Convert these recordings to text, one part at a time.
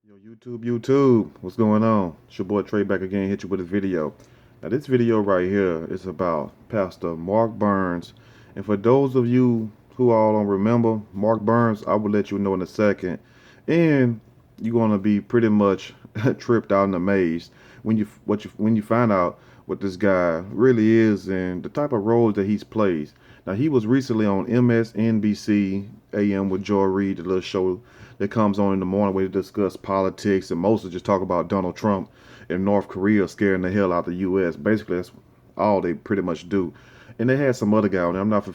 Yo, YouTube, what's going on? It's your boy Trey back again, hit you with a video. Now, this video right here is about Pastor Mark Burns. And for those of you who all don't remember, Mark Burns, I will let you know in a second. And you're gonna be pretty much tripped out and amazed when you find out what this guy really is and the type of roles that he's played. Now, he was recently on MSNBC AM with Joy Reid, the little show that comes on in the morning where they discuss politics and mostly just talk about Donald Trump and North Korea scaring the hell out of the U.S. Basically, that's all they pretty much do. And they had some other guy on there. I'm not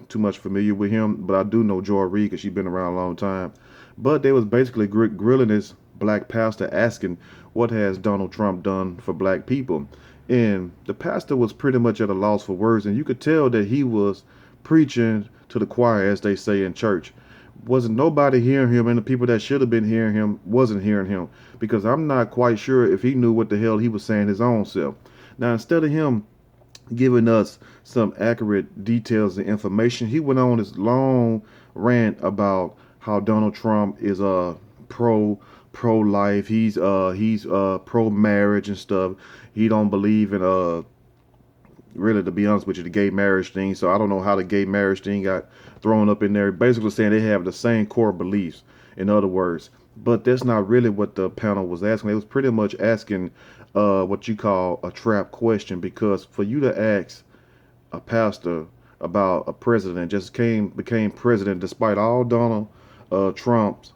too much familiar with him, but I do know Joy Reid because she's been around a long time. But they was basically grilling this black pastor, asking what has Donald Trump done for black people. And the pastor was pretty much at a loss for words, and you could tell that he was preaching to the choir, as they say in church. Wasn't nobody hearing him, and the people that should have been hearing him wasn't hearing him, because I'm not quite sure if he knew what the hell he was saying his own self. Now, instead of him giving us some accurate details and information, he went on this long rant about how Donald Trump is pro life. He's pro marriage and stuff. He don't believe in really, to be honest with you, the gay marriage thing. So I don't know how the gay marriage thing got thrown up in there. Basically saying they have the same core beliefs, in other words. But that's not really what the panel was asking. They was pretty much asking what you call a trap question, because for you to ask a pastor about a president just became president despite all Donald Trump's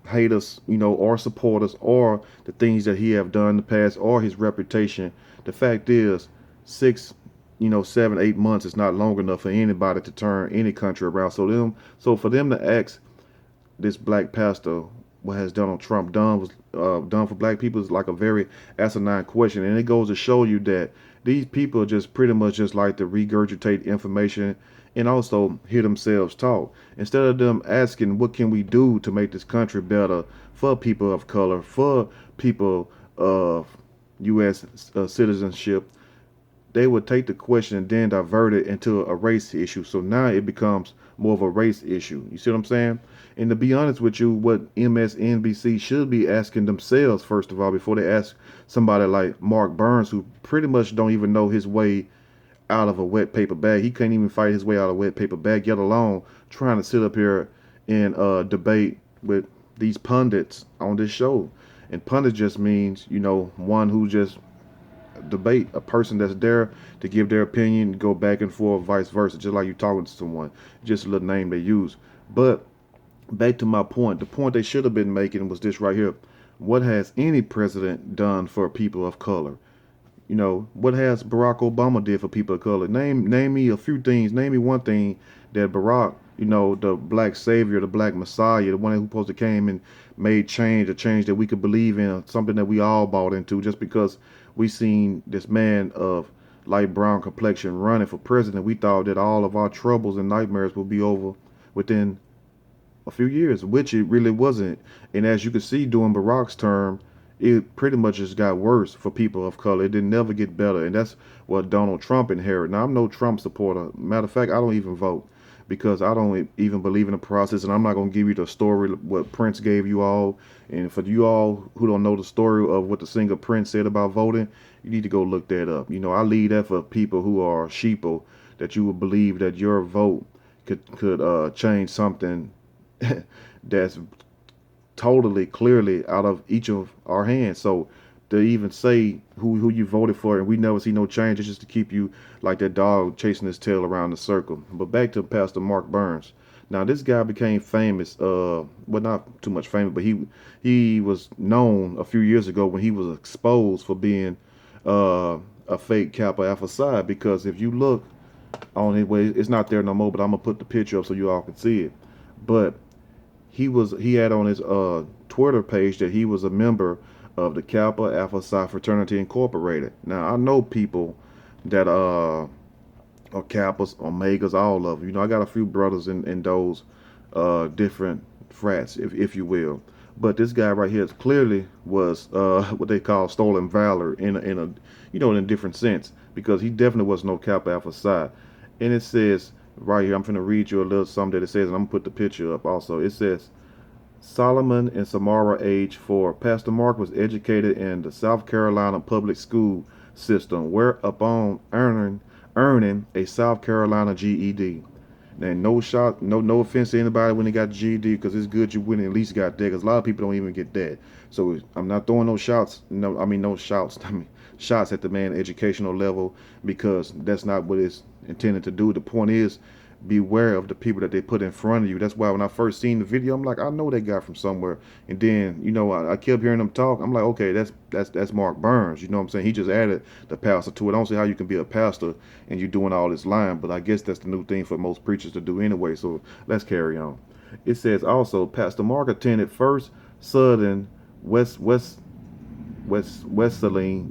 haters, or supporters, or the things that he have done in the past, or his reputation. The fact is, 7, 8 months is not long enough for anybody to turn any country around. So for them to ask this black pastor what has Donald Trump done for black people is like a very asinine question, and it goes to show you that these people just pretty much just like to regurgitate information and also hear themselves talk instead of them asking what can we do to make this country better for people of color, for people of U.S. Citizenship. They would take the question and then divert it into a race issue. So now it becomes more of a race issue. You see what I'm saying? And to be honest with you, what MSNBC should be asking themselves, first of all, before they ask somebody like Mark Burns, who pretty much don't even know his way out of a wet paper bag. He can't even fight his way out of a wet paper bag, yet alone trying to sit up here and debate with these pundits on this show. And pundit just means, one who just debate, a person that's there to give their opinion, go back and forth, vice versa, just like you talking to someone, just a little name they use. But back to my point, the point they should have been making was this right here. What has any president done for people of color? What has Barack Obama did for people of color? Name me a few things. Name me one thing that Barack, the black savior, the black messiah, the one who supposed to came and made change, a change that we could believe in, something that we all bought into, just because we seen this man of light brown complexion running for president, we thought that all of our troubles and nightmares would be over within a few years, which it really wasn't. And as you can see, during Barack's term, it pretty much just got worse for people of color. It didn't never get better, and that's what Donald Trump inherited. Now, I'm no Trump supporter. Matter of fact, I don't even vote because I don't even believe in the process, and I'm not gonna give you the story what Prince gave you all. And for you all who don't know the story of what the singer Prince said about voting, you need to go look that up. I leave that for people who are sheeple, that you would believe that your vote could change something that's totally clearly out of each of our hands. So to even say who you voted for and we never see no change, it's just to keep you like that dog chasing his tail around the circle. But back to Pastor Mark Burns. Now this guy became famous, well, not too much famous, but he was known a few years ago when he was exposed for being a fake Kappa Alpha Psi. Because if you look on his way, it's not there no more, but I'm gonna put the picture up so you all can see it. But he had on his Twitter page that he was a member of the Kappa Alpha Psi Fraternity Incorporated. Now I know people that are Kappas, Omegas, all of them. I got a few brothers in those different frats, if you will. But this guy right here clearly was what they call stolen valor in a different sense, because he definitely was no Kappa Alpha Psi. And it says right here, I'm going to read you a little something that it says, and I'm going to put the picture up also. It says, Solomon and Samara, age 4. Pastor Mark was educated in the South Carolina public school system, whereupon earning a South Carolina GED. And no shot, no offense to anybody when they got GED, because it's good you went at least got that, because a lot of people don't even get that. So I'm not throwing no shots, no shouts, shots at the man educational level, because that's not what it's intended to do. The point is, beware of the people that they put in front of you. That's why when I first seen the video, I'm like, I know that guy from somewhere. And then, I kept hearing him talk. I'm like, okay, that's Mark Burns. You know what I'm saying? He just added the pastor to it. I don't see how you can be a pastor and you're doing all this lying, but I guess that's the new thing for most preachers to do anyway. So let's carry on. It says also, Pastor Mark attended First Southern Wesleyan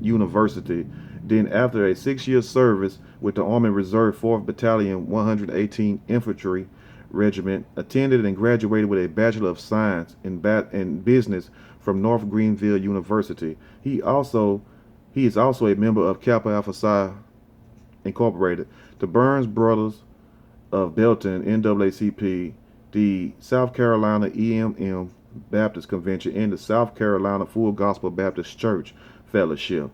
University. Then, after a 6-year service with the Army Reserve 4th Battalion 118 Infantry Regiment, attended and graduated with a Bachelor of Science in Business from North Greenville University. He is also a member of Kappa Alpha Psi Incorporated, the Burns Brothers of Belton, NAACP, the South Carolina EMM Baptist Convention, and the South Carolina Full Gospel Baptist Church Fellowship.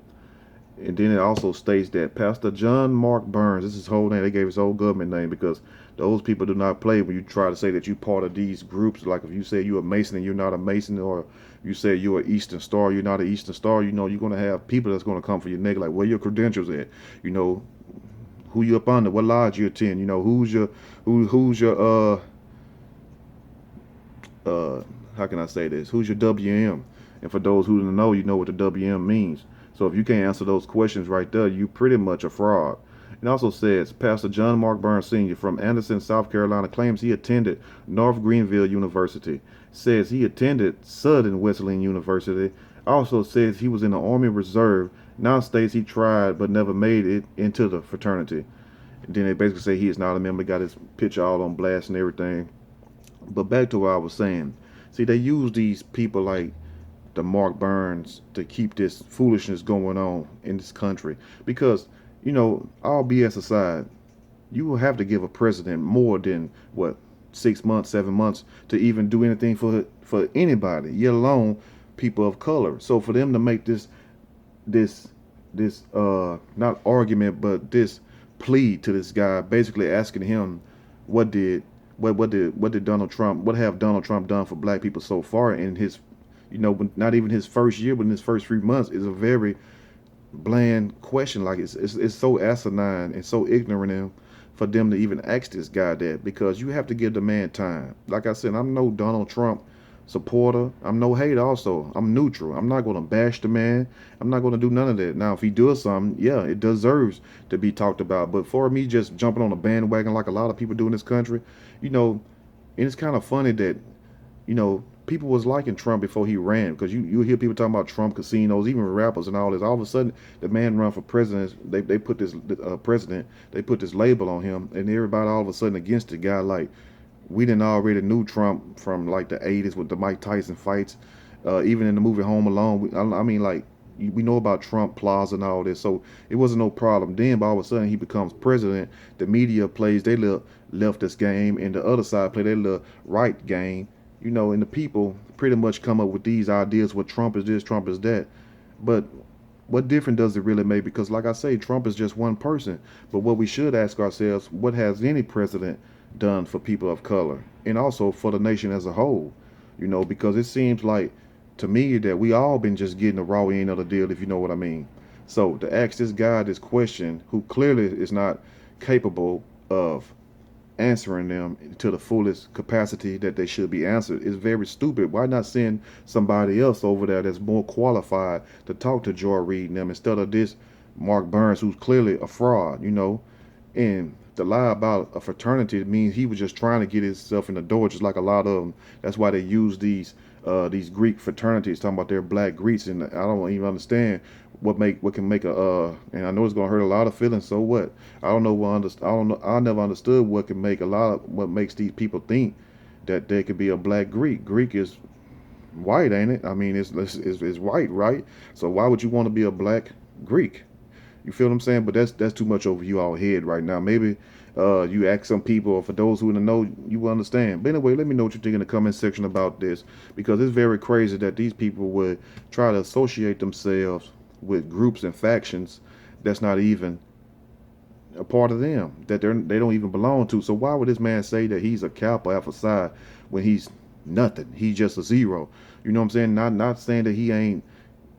And then it also states that Pastor John Mark Burns, this is his whole name, they gave his whole government name, because those people do not play when you try to say that you're part of these groups. Like if you say you're a Mason and you're not a Mason, or you say you're an Eastern Star, you're not an Eastern Star, you're going to have people that's going to come for your neck, like where your credentials at, who you up under, what lodge you attend, who's your how can I say this? Who's your WM? And for those who don't know, you know what the WM means. So if you can't answer those questions right there, you pretty much a fraud. It also says Pastor John Mark Burns Sr. from Anderson, South Carolina, claims he attended North Greenville University. Says he attended Southern Wesleyan University. Also says he was in the Army Reserve. Now states he tried but never made it into the fraternity. And then they basically say he is not a member. Got his picture all on blast and everything. But back to what I was saying. See, they use these people like the Mark Burns to keep this foolishness going on in this country. Because, all BS aside, you will have to give a president more than, 6 months, 7 months to even do anything for anybody, yet alone people of color. So for them to make this not argument, but this plea to this guy, basically asking him what did Donald Trump, what have Donald Trump done for black people so far in his, not even his first year, but in his first 3 months, is a very bland question. Like it's so asinine and so ignorant for them to even ask this guy that, because you have to give the man time. Like I said, I'm no Donald Trump supporter. I'm no hate also. I'm neutral. I'm not going to bash the man. I'm not going to do none of that. Now, if he does something, yeah, it deserves to be talked about. But for me just jumping on a bandwagon like a lot of people do in this country, and it's kind of funny that, people was liking Trump before he ran, because you hear people talking about Trump casinos, even rappers and all this. All of a sudden, the man run for president. They put this president. They put this label on him, and everybody all of a sudden against the guy. Like we didn't already knew Trump from like the '80s with the Mike Tyson fights. Even in the movie Home Alone, we know about Trump Plaza and all this, so it wasn't no problem then. But all of a sudden he becomes president. The media plays their little leftist game, and the other side play their little right game. And the people pretty much come up with these ideas, what Trump is this, Trump is that. But what difference does it really make? Because like I say, Trump is just one person. But what we should ask ourselves, what has any president done for people of color? And also for the nation as a whole? Because it seems like, to me, that we all been just getting the raw end of the deal, if you know what I mean. So to ask this guy this question, who clearly is not capable of answering them to the fullest capacity that they should be answered, is very stupid. Why not send somebody else over there that's more qualified to talk to Joy Reid and them, instead of this Mark Burns, who's clearly a fraud, And the lie about a fraternity means he was just trying to get himself in the door, just like a lot of them. That's why they use these Greek fraternities, talking about their black Greeks, and I don't even understand what can make and I know it's gonna hurt a lot of feelings. So what? I don't know. I never understood what makes these people think that they could be a black Greek. Greek is white, ain't it? I mean, it's white, right? So why would you want to be a black Greek? You feel what I'm saying? But that's too much over you all head right now. Maybe You ask some people, or for those who in the know, you will understand. But anyway, let me know what you think in the comment section about this, because it's very crazy that these people would try to associate themselves with groups and factions that's not even a part of them, that they don't even belong to. So why would this man say that he's a Kappa Alpha Psi when he's nothing? He's just a zero. You know what I'm saying? Not saying that he ain't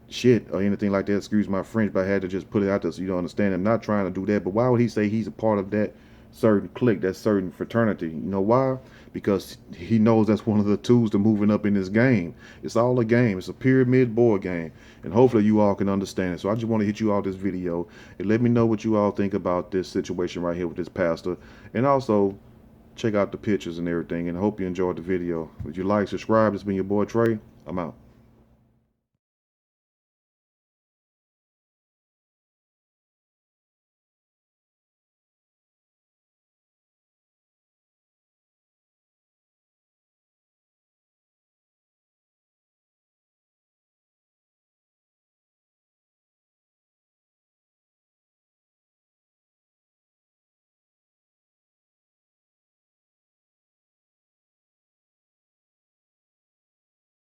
shit or anything like that. Excuse my French, but I had to just put it out there so you don't understand. I'm not trying to do that, but why would he say he's a part of that certain clique, that certain fraternity? You know why? Because he knows that's one of the tools to moving up in this game. It's all a game. It's a pyramid board game, and hopefully you all can understand it. So I just want to hit you all this video and let me know what you all think about this situation right here with this pastor, and also check out the pictures and everything. And I hope you enjoyed the video. If you like, subscribe. It's been your boy Trey. I'm out.